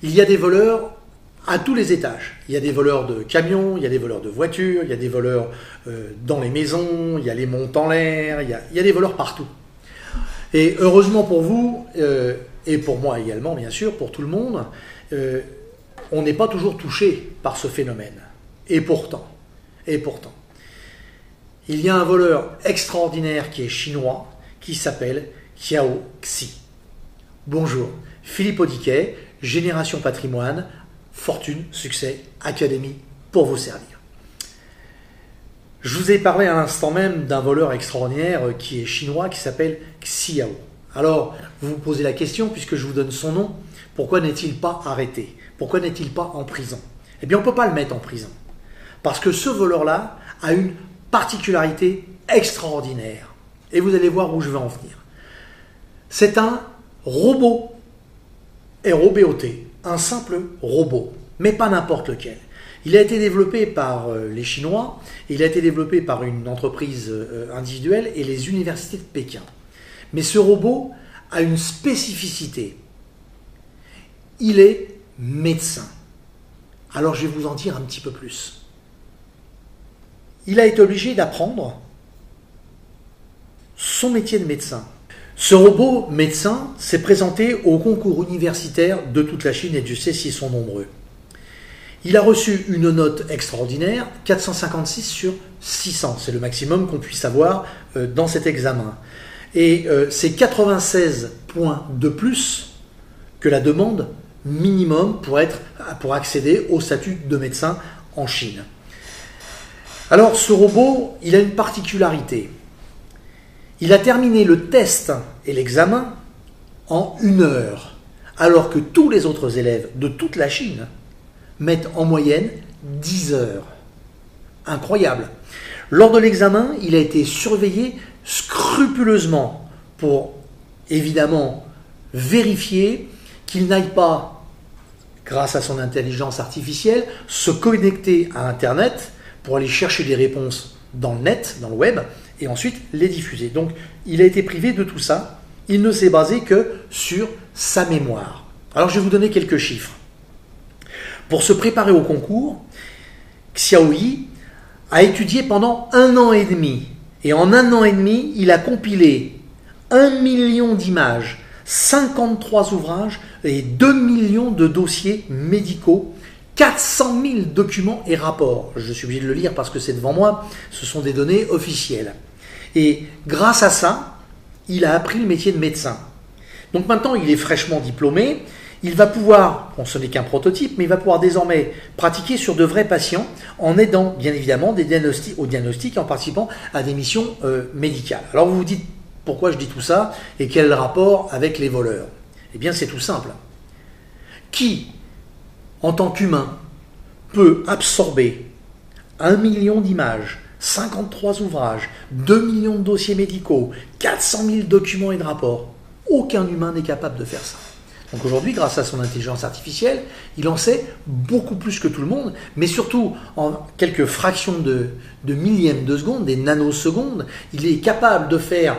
Il y a des voleurs à tous les étages. Il y a des voleurs de camions, il y a des voleurs de voitures, il y a des voleurs dans les maisons, il y a les montes en l'air, il y a des voleurs partout. Et heureusement pour vous, et pour moi également bien sûr, pour tout le monde, on n'est pas toujours touché par ce phénomène. Et pourtant, il y a un voleur extraordinaire qui est chinois, qui s'appelle Qiao Xi. Bonjour, Philippe Audiquet, Génération Patrimoine, Fortune, Succès, Académie, pour vous servir. Je vous ai parlé à l'instant même d'un voleur extraordinaire qui est chinois, qui s'appelle Xiao. Alors, vous vous posez la question, puisque je vous donne son nom, pourquoi n'est-il pas arrêté? Pourquoi n'est-il pas en prison? Eh bien, on ne peut pas le mettre en prison. Parce que ce voleur-là a une particularité extraordinaire. Et vous allez voir où je vais en venir. C'est un robot, R-O-B-O-T, un simple robot, mais pas n'importe lequel. Il a été développé par les Chinois, il a été développé par une entreprise individuelle et les universités de Pékin. Mais ce robot a une spécificité. Il est médecin. Alors je vais vous en dire un petit peu plus. Il a été obligé d'apprendre son métier de médecin. Ce robot médecin s'est présenté au concours universitaire de toute la Chine, et Dieu sait s'ils sont nombreux. Il a reçu une note extraordinaire, 456 sur 600. C'est le maximum qu'on puisse avoir dans cet examen. Et c'est 96 points de plus que la demande minimum pour accéder au statut de médecin en Chine. Alors ce robot, il a une particularité. Il a terminé le test et l'examen en 1 heure, alors que tous les autres élèves de toute la Chine mettent en moyenne 10 heures. Incroyable. Lors de l'examen, il a été surveillé scrupuleusement pour, évidemment, vérifier qu'il n'aille pas, grâce à son intelligence artificielle, se connecter à Internet pour aller chercher des réponses dans le net, dans le web, et ensuite les diffuser. Donc, il a été privé de tout ça. Il ne s'est basé que sur sa mémoire. Alors, je vais vous donner quelques chiffres. Pour se préparer au concours, Xiaoyi a étudié pendant 1 an et demi. Et en 1 an et demi, il a compilé 1 million d'images, 53 ouvrages et 2 millions de dossiers médicaux, 400 000 documents et rapports. Je suis obligé de le lire parce que c'est devant moi, ce sont des données officielles. Et grâce à ça, il a appris le métier de médecin. Donc maintenant, il est fraîchement diplômé, il va pouvoir, bon, ce n'est qu'un prototype, mais il va pouvoir désormais pratiquer sur de vrais patients en aidant bien évidemment au diagnostic et en participant à des missions médicales. Alors vous vous dites pourquoi je dis tout ça et quel est le rapport avec les voleurs? Eh bien c'est tout simple. Qui, en tant qu'humain, peut absorber 1 million d'images, 53 ouvrages, 2 millions de dossiers médicaux, 400 000 documents et de rapports? Aucun humain n'est capable de faire ça. Donc aujourd'hui, grâce à son intelligence artificielle, il en sait beaucoup plus que tout le monde, mais surtout en quelques fractions de millièmes de seconde, des nanosecondes, il est capable de faire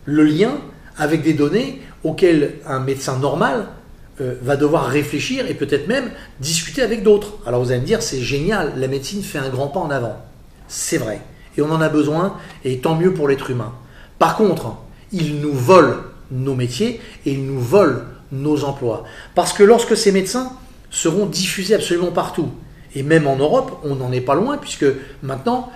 le lien avec des données auxquelles un médecin normal va devoir réfléchir et peut-être même discuter avec d'autres. Alors vous allez me dire, c'est génial, la médecine fait un grand pas en avant. C'est vrai, et on en a besoin, et tant mieux pour l'être humain. Par contre, il nous vole nos métiers et il nous vole nos emplois. Parce que lorsque ces médecins seront diffusés absolument partout, et même en Europe, on n'en est pas loin, puisque maintenant,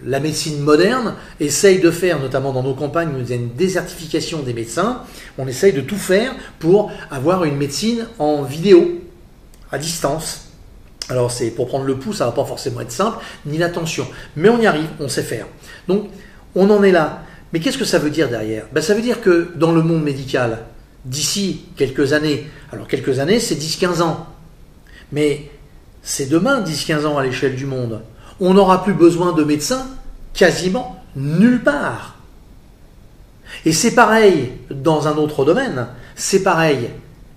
la médecine moderne essaye de faire, notamment dans nos campagnes, où il y a une désertification des médecins, on essaye de tout faire pour avoir une médecine en vidéo, à distance. Alors, c'est pour prendre le pouls, ça ne va pas forcément être simple, ni l'attention. Mais on y arrive, on sait faire. Donc, on en est là. Mais qu'est-ce que ça veut dire derrière? Ça veut dire que dans le monde médical, d'ici quelques années, alors quelques années, c'est 10-15 ans, mais c'est demain 10-15 ans à l'échelle du monde, on n'aura plus besoin de médecins quasiment nulle part. Et c'est pareil dans un autre domaine, c'est pareil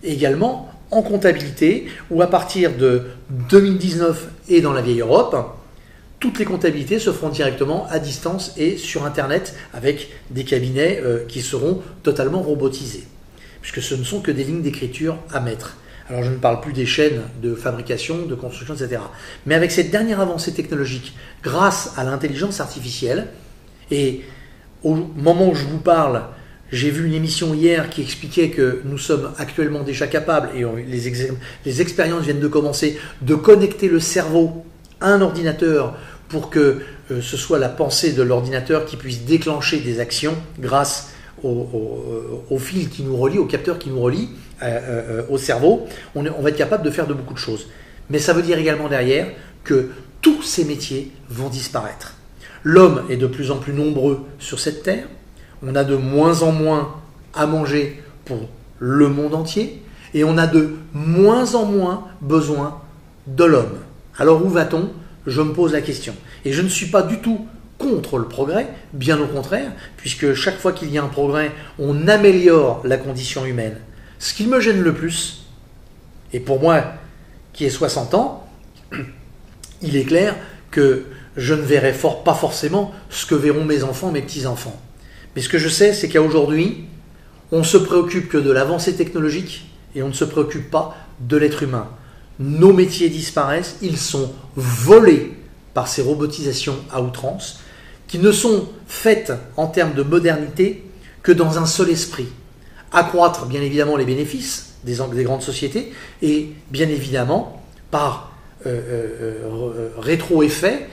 également en comptabilité, où à partir de 2019 et dans la vieille Europe, toutes les comptabilités se feront directement à distance et sur Internet avec des cabinets qui seront totalement robotisés. puisque ce ne sont que des lignes d'écriture à mettre. Alors je ne parle plus des chaînes de fabrication, de construction, etc. Mais avec cette dernière avancée technologique, grâce à l'intelligence artificielle, et au moment où je vous parle, j'ai vu une émission hier qui expliquait que nous sommes actuellement déjà capables, et les expériences viennent de commencer, de connecter le cerveau à un ordinateur pour que ce soit la pensée de l'ordinateur qui puisse déclencher des actions grâce au fil qui nous relie, au capteur qui nous relie au cerveau. On va être capable de faire de beaucoup de choses. Mais ça veut dire également derrière que tous ces métiers vont disparaître. L'homme est de plus en plus nombreux sur cette terre. On a de moins en moins à manger pour le monde entier. Et on a de moins en moins besoin de l'homme. Alors où va-t-on ? Je me pose la question. Et je ne suis pas du tout contre le progrès, bien au contraire, puisque chaque fois qu'il y a un progrès, on améliore la condition humaine. Ce qui me gêne le plus, et pour moi qui ai 60 ans, il est clair que je ne verrai pas forcément ce que verront mes enfants, mes petits-enfants. Mais ce que je sais, c'est qu'aujourd'hui, on ne se préoccupe que de l'avancée technologique et on ne se préoccupe pas de l'être humain. Nos métiers disparaissent, ils sont volés par ces robotisations à outrance, qui ne sont faites en termes de modernité que dans un seul esprit. Accroître bien évidemment les bénéfices des grandes sociétés et bien évidemment par rétro-effet,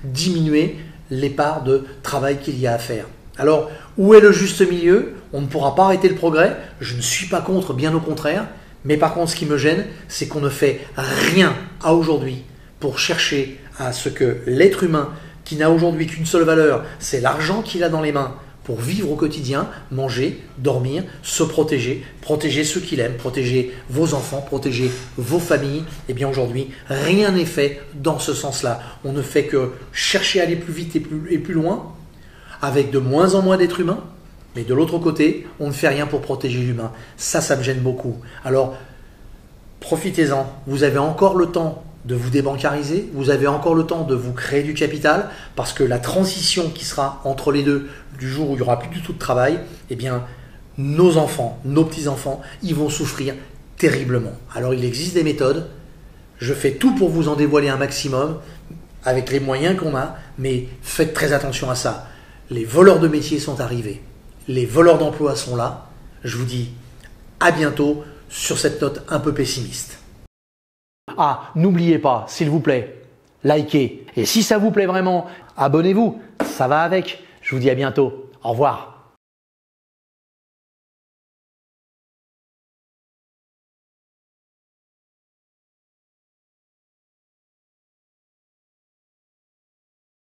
diminuer les parts de travail qu'il y a à faire. Alors, où est le juste milieu ? On ne pourra pas arrêter le progrès, je ne suis pas contre, bien au contraire, mais par contre ce qui me gêne, c'est qu'on ne fait rien à aujourd'hui pour chercher à ce que l'être humain, qui n'a aujourd'hui qu'une seule valeur, c'est l'argent qu'il a dans les mains, pour vivre au quotidien, manger, dormir, se protéger, protéger ceux qu'il aime, protéger vos enfants, protéger vos familles. Eh bien aujourd'hui, rien n'est fait dans ce sens-là. On ne fait que chercher à aller plus vite et plus loin, avec de moins en moins d'êtres humains, mais de l'autre côté, on ne fait rien pour protéger l'humain. Ça me gêne beaucoup. Alors, profitez-en. Vous avez encore le temps de vous débancariser, vous avez encore le temps de vous créer du capital, parce que la transition qui sera entre les deux, du jour où il n'y aura plus du tout de travail, eh bien, nos enfants, nos petits-enfants, ils vont souffrir terriblement. Alors, il existe des méthodes. Je fais tout pour vous en dévoiler un maximum, avec les moyens qu'on a, mais faites très attention à ça. Les voleurs de métiers sont arrivés. Les voleurs d'emploi sont là. Je vous dis à bientôt sur cette note un peu pessimiste. Ah, n'oubliez pas, s'il vous plaît, likez. Et si ça vous plaît vraiment, abonnez-vous. Ça va avec. Je vous dis à bientôt. Au revoir.